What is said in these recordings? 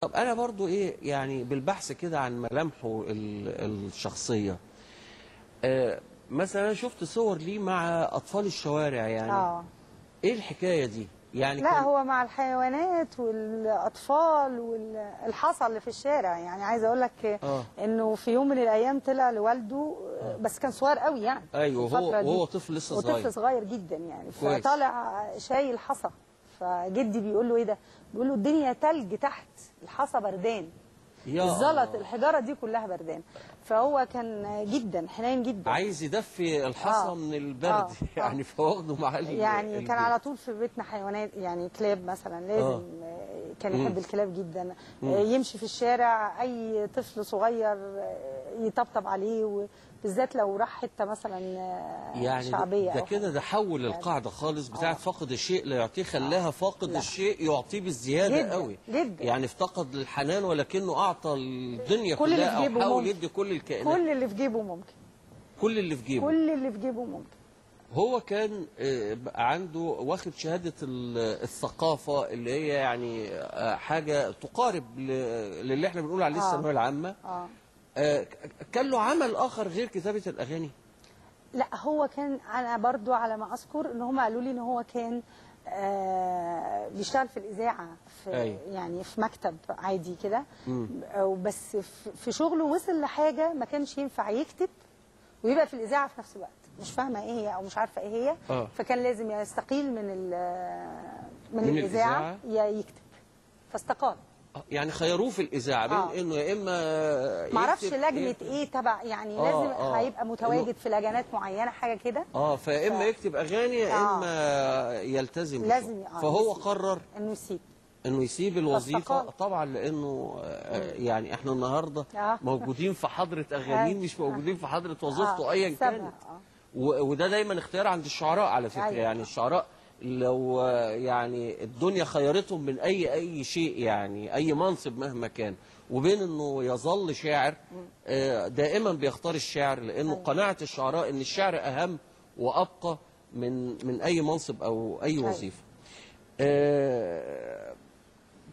طب انا برضو ايه يعني بالبحث كده عن ملامحه الشخصيه. مثلا انا شفت صور ليه مع اطفال الشوارع يعني. ايه الحكايه دي يعني؟ لا هو مع الحيوانات والاطفال والحصى اللي في الشارع. يعني عايزه اقول لك انه في يوم من الايام طلع لوالده بس كان صغير قوي يعني. ايوه وهو طفل لسه صغير، وطفل صغير جدا يعني. فطالع شايل حصى، فجدي بيقول له ايه ده؟ بيقول له الدنيا تلج تحت، الحصى بردان، الزلط الحجاره دي كلها بردان. فهو كان جدا حنين جدا، عايز يدفي الحصى من البرد يعني. فواخده معاه يعني كان على طول في بيتنا حيوانات، يعني كلاب مثلا لازم كان يحب الكلاب جدا. يمشي في الشارع اي طفل صغير يطبطب عليه، بالذات لو راح حته مثلا يعني شعبيه. ده كده ده حول القاعده خالص بتاعت فاقد الشيء لا يعطيه، خلاها فاقد الشيء يعطيه بالزياده جداً قوي جدا. يعني افتقد الحنان ولكنه اعطى الدنيا كلها، او حاول يدي كل الكائنات. كل اللي في جيبه ممكن، كل اللي في جيبه، كل اللي في جيبه ممكن. هو كان عنده واخد شهاده الثقافه اللي هي يعني حاجه تقارب للي احنا بنقول عليه الثانويه العامه. كان له عمل اخر غير كتابه الاغاني؟ لا هو كان، انا برضو على ما اذكر ان هم قالوا لي ان هو كان بيشتغل في الاذاعه في يعني في مكتب عادي كده، بس في شغله وصل لحاجه ما كانش ينفع يكتب ويبقى في الاذاعه في نفس الوقت. مش فاهمه ايه هي او مش عارفه ايه هي. فكان لازم يستقيل من الاذاعه يا يكتب، فاستقال. يعني خيروه في الاذاعه بين انه يا اما ما اعرفش لجنه ايه تبع يعني لازم هيبقى متواجد في لجنات معينه حاجه كده. فيا اما يكتب اغاني يا اما يلتزم لازم فهو قرر انه يسيب الوظيفه طبعا، لانه يعني احنا النهارده موجودين في حضره اغانيين، مش موجودين في حضره وظيفته ايا كانت. وده دايما اختيار عند الشعراء على فكره. يعني الشعراء لو يعني الدنيا خيرتهم من اي شيء، يعني اي منصب مهما كان، وبين انه يظل شاعر، دائما بيختار الشعر، لانه قناعه الشعراء ان الشعر اهم وابقى من اي منصب او اي وظيفه.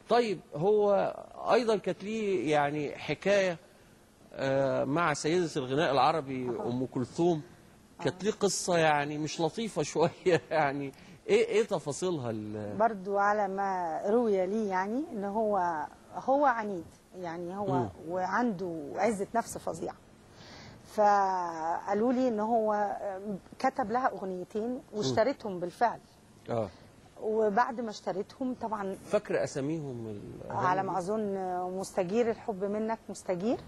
طيب هو ايضا كانت ليه يعني حكايه مع سيده الغناء العربي ام كلثوم. كانت ليه قصه يعني مش لطيفه شويه يعني. ايه تفاصيلها؟ برضو على ما روي لي يعني ان هو عنيد يعني، هو وعنده عزه نفس فظيعه. فقالوا لي ان هو كتب لها اغنيتين واشتريتهم بالفعل. وبعد ما اشتريتهم طبعا فاكره اساميهم على ما اظن مستجير الحب منك مستجير،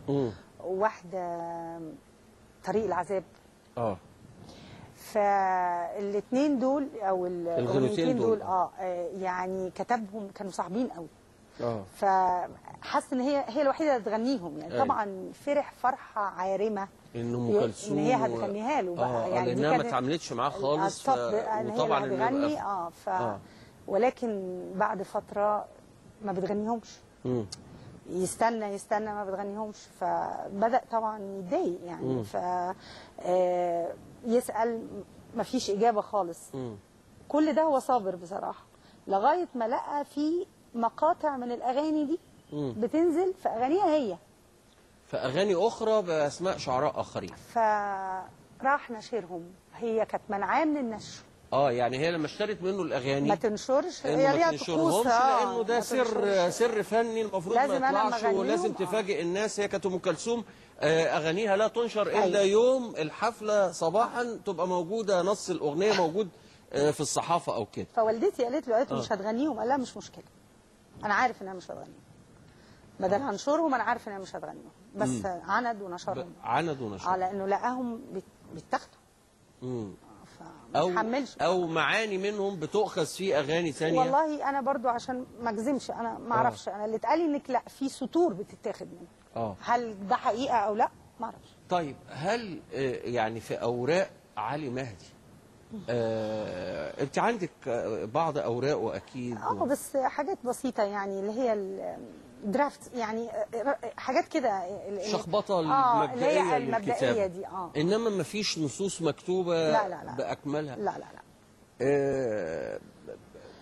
وواحده طريق العذاب. فالاثنين دول او الاغنيتين دول يعني كتبهم كانوا صعبين قوي. فحس ان هي الوحيده اللي تغنيهم يعني. طبعا فرح فرحه عارمه ان ام كلثوم ان هي هتغنيها له بقى يعني. لانها ما اتعاملتش معاه خالص. وطبعا هتغني ولكن بعد فتره ما بتغنيهمش. يستنى ما بتغنيهمش، فبدأ طبعا يتضايق يعني. يسأل ما فيش إجابة خالص. كل ده هو صابر بصراحة لغاية ما لقى في مقاطع من الأغاني دي بتنزل في أغانيها هي، في أغاني أخرى بأسماء شعراء آخرين. فراح نشرهم. هي كانت منعاه من النشر. يعني هي لما اشترت منه الاغاني ما تنشرش، هي ليها طقوس لانه ده سر فني المفروض ما يطلعش، ولازم تفاجئ الناس. هي كانت ام كلثوم اغانيها لا تنشر الا يوم الحفله صباحا، تبقى موجوده نص الاغنيه موجود في الصحافه او كده. فوالدتي قالت له مش هتغنيهم. قال لها مش مشكله، انا عارف انها مش هتغنيهم، بدل هنشرهم انا عارف انها مش هتغنيهم. بس عند ونشرهم. على انه لقاهم بيتاخدوا. أو معاني منهم بتؤخذ في أغاني ثانية. والله أنا برضو عشان ما أجزمش، أنا ما أعرفش. أنا اللي اتقال إنك لا في سطور بتتاخد منه. هل ده حقيقة أو لا ما أعرفش. طيب هل يعني في أوراق علي مهدي أنت عندك بعض أوراقه أكيد؟ بس حاجات بسيطة يعني اللي هي درافت يعني، حاجات كده شخبطه المبدئيه للكتاب دي. انما ما فيش نصوص مكتوبه لا باكملها. لا لا لا.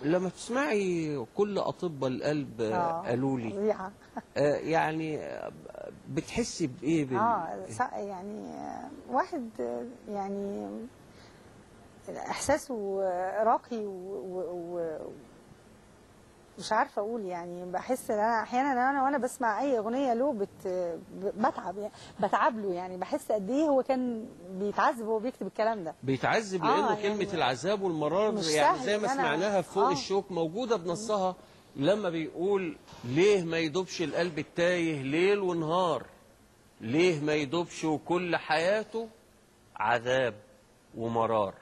لما تسمعي كل اطباء القلب قالوا لي يعني بتحسي بايه؟ يعني واحد يعني احساسه راقي مش عارفه اقول، يعني بحس ان انا احيانا وانا بسمع اي اغنيه له بتعب له، يعني بحس قد ايه هو كان بيتعذب وهو بيكتب الكلام ده. بيتعذب لانه كلمه يعني العذاب والمرار يعني زي ما سمعناها فوق الشوك موجوده بنصها، لما بيقول ليه ما يدوبش القلب التايه ليل ونهار، ليه ما يدوبش وكل حياته عذاب ومرار.